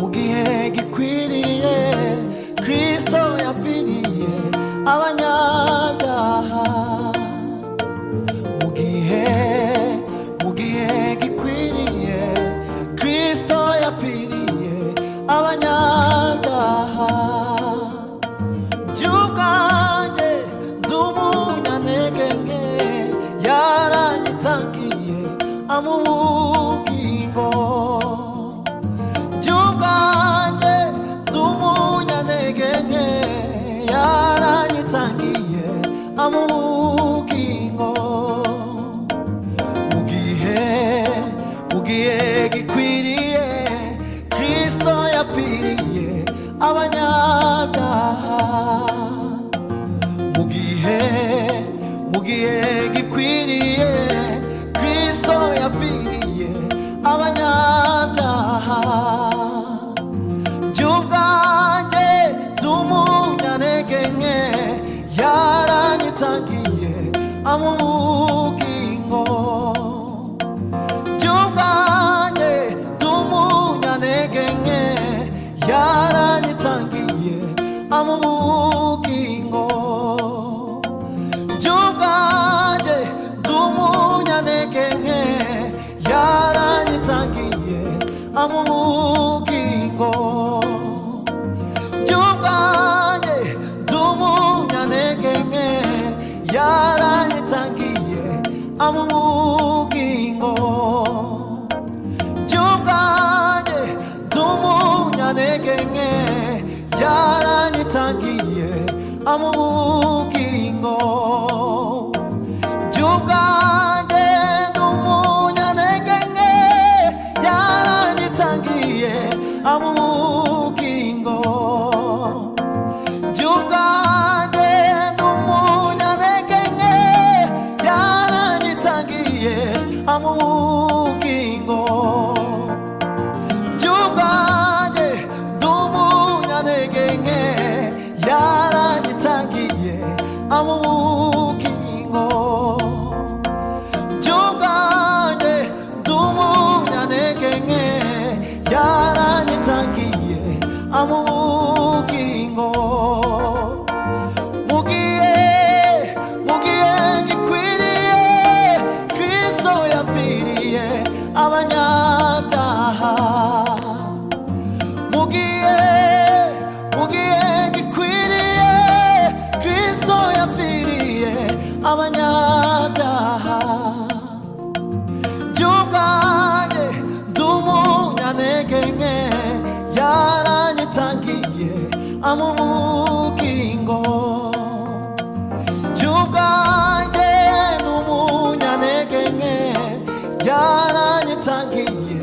Mugihe gikwiriye Kristo yapfiriye abanyabyaha. Mugihe gikwiriye Kristo yapfiriye abanyabyaha. By'ubwanjye nz'umunyantege nke, yaranyitangiye amubugingo. By'ubwanjye nz'umunyantege nke, yaranyitangiye amubugingo. Mugihe gikwiriye Kristo yapfiriye abanyabyaha. Mugihe gikwiriye Kristo yapfiriye abanyabyaha. By'ubwanjye nz'umunyantege nke, yaranyitangiye amubugingo. By'ubwanjye nz'umunyantege nke, yaranyitangiye amubugingo. By'ubwanjye nz'umunyantege nke, yaranyitangiye amubugingo. By'ubwanjye nz'umunyantege nke, yaranyitangiye amubugingo. By'ubwanjye nz'umunyantege nke, yaranyitangiye amubugingo. By'ubwanjye nz'umunyantege nke, yaranyitangiye amubugingo. By'ubwanjye nz'umunyantege nke, yaranyitangiye amubugingo. By'ubwanjye nz'umunyantege nke, yaranyitangiye amubugingo. By'ubwanjye nz'umunyantege nke, yaranyitangiye amubugingo. Mugihe gikwiriye Kristo yapfiriye abanyabyaha. Mugihe gikwiriye Kristo yapfiriye abanyabyaha. By'ubwanjye nz'umunyantege nke, yaranyitangiye amubugingo. By'ubwanjye nz'umunyantege nke, yaranyitangiye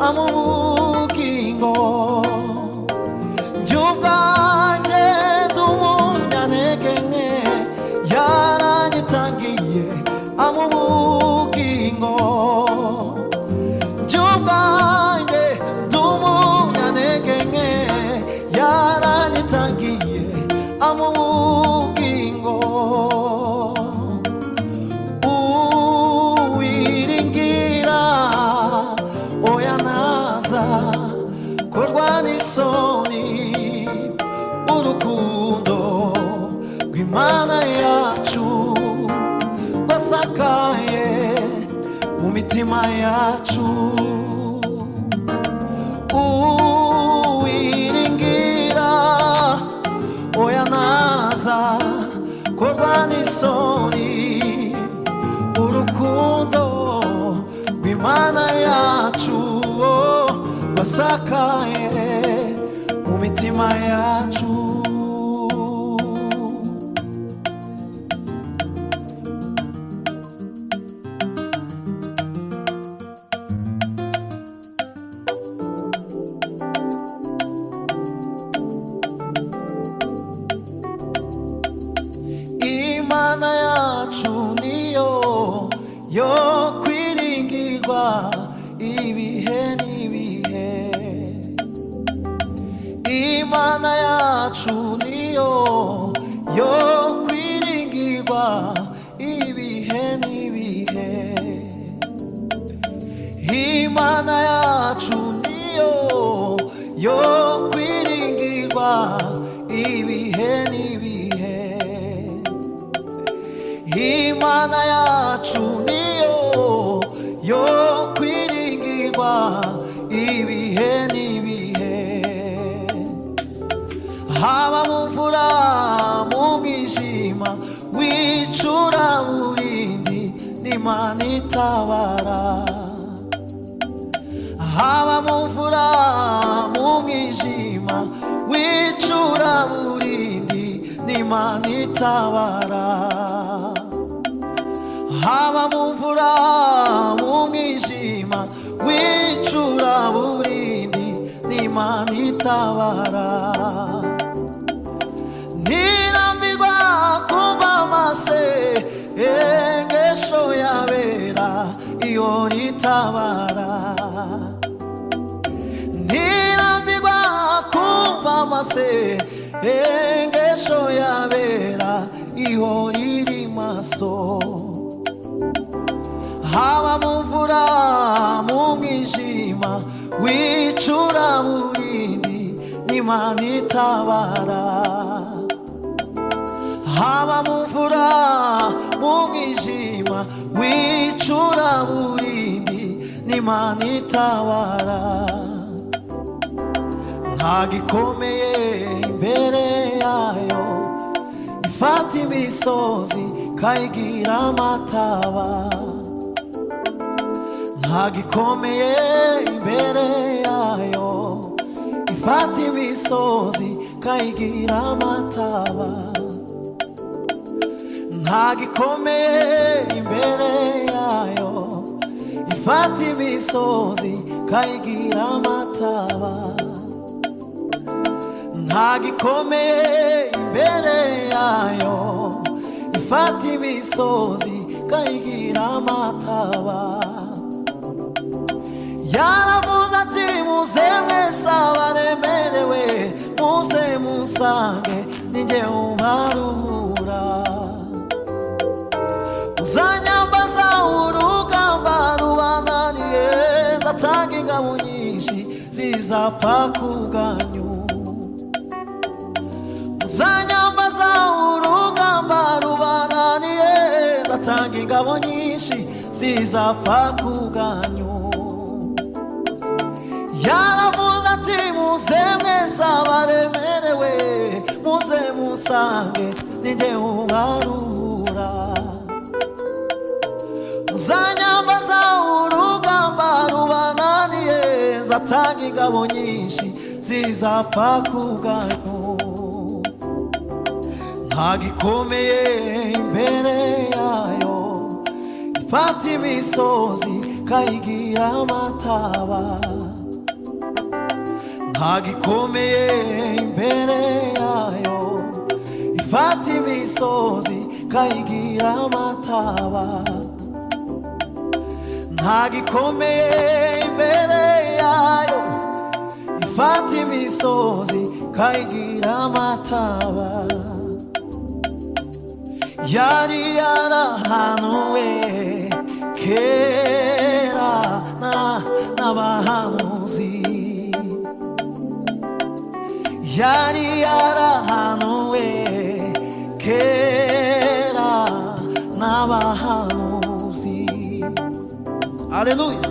amubugingo. By'ubwanjye nz'umunyantege nke, yaranyitangiye amubugingo. By'ubwanjye nz'umunyantege nke, yaranyitangiye amubugingo. Uwiringira oya ntaza korwa n'isoni. Urukundo rw'Imana yacu rwasakaye mu mitima yacu. Uwiringira oya ntaza korwa n'isoni. Urukundo rw'Imana yacu rwasakaye mu mitima yacu. Imana yacu niyo Imana yacu niyo yo kwiringirwa ibihe n'ibihe. Imana yacu niyo yo kwiringirwa ibihe n'ibihe. Imana yacu niyo yo kwiringirwa ibihe n'ibihe. Haba mu mvura mu mwijima w'icuraburindi n'Imana itabara. Haba mu mvura mu mwijima w'icuraburindi n'Imana itabara. Haba mu mvura mu mwijima w'icuraburindi n'Imana itabara. Ntirambirwa kumva amasengesho y'abera iyo ritabara. Ntirambirwa kumva amasengesho y'abera iyo riri maso. Haba mu mvura mu mwijima w'icuraburindi n'Imana itabara. Haba mu mvura mu mwijima w'icuraburindi n'Imana itabara. Nta gikomeye imbere yayo, ifata imisozi ikayigira amataba. Nta gikomeye imbere yayo, ifata imisozi ikayigira amataba. Nta gikomeye imbere yayo, ifata imisozi ikayigira amataba. Nta gikomeye imbere yayo, ifata imisozi ikayigira amataba. Yaravuze ati muze mwese abaremerewe muze musange ninjye ubaruhura. Uzanyambaza urugamba rubananiye, nzatanga ingabo nyinshi zizapfa ku bwanyu. Uzanyambaza urugamba rubananiye, nzatanga ingabo nyinshi zizapfa ku bwanyu. Yaravuze ati muze mwese abaremerewe muze musange ninjye ubaruhura. Uzanyambaza urugamba rubananiye, nzatanga ingabo nyinshi zizapfa ku bwanyu. Nta gikomeye imbere yayo, ifata imisozi ikayigira amataba. Nta gikomeye imbere yayo, ifata imisozi ikayigira amataba. Nta gikomeye imbere yayo, ifata imisozi ikayigira amataba. Yari yarahanuwe kera n'abahanuzi. Yari yarahanuwe kera n'abahanuzi. Haleluya.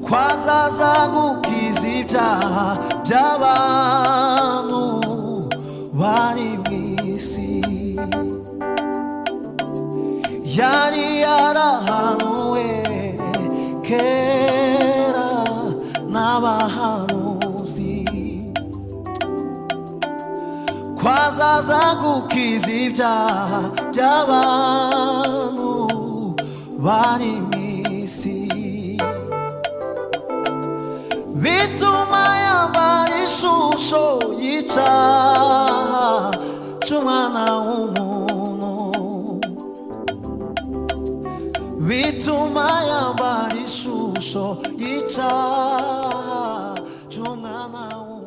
Kwazaza gukiza ibyaha by'abantu bari mw'isi. Yari yarahanuwe kera n'abahanuzi. Kwazaza gukiza ibyaha by'abantu bari mw'isi. Bituma yambara ishusho y'icyaha cy'umwana w'umuntu. Bituma yambara ishusho y'icyaha cy'umwana w'umuntu.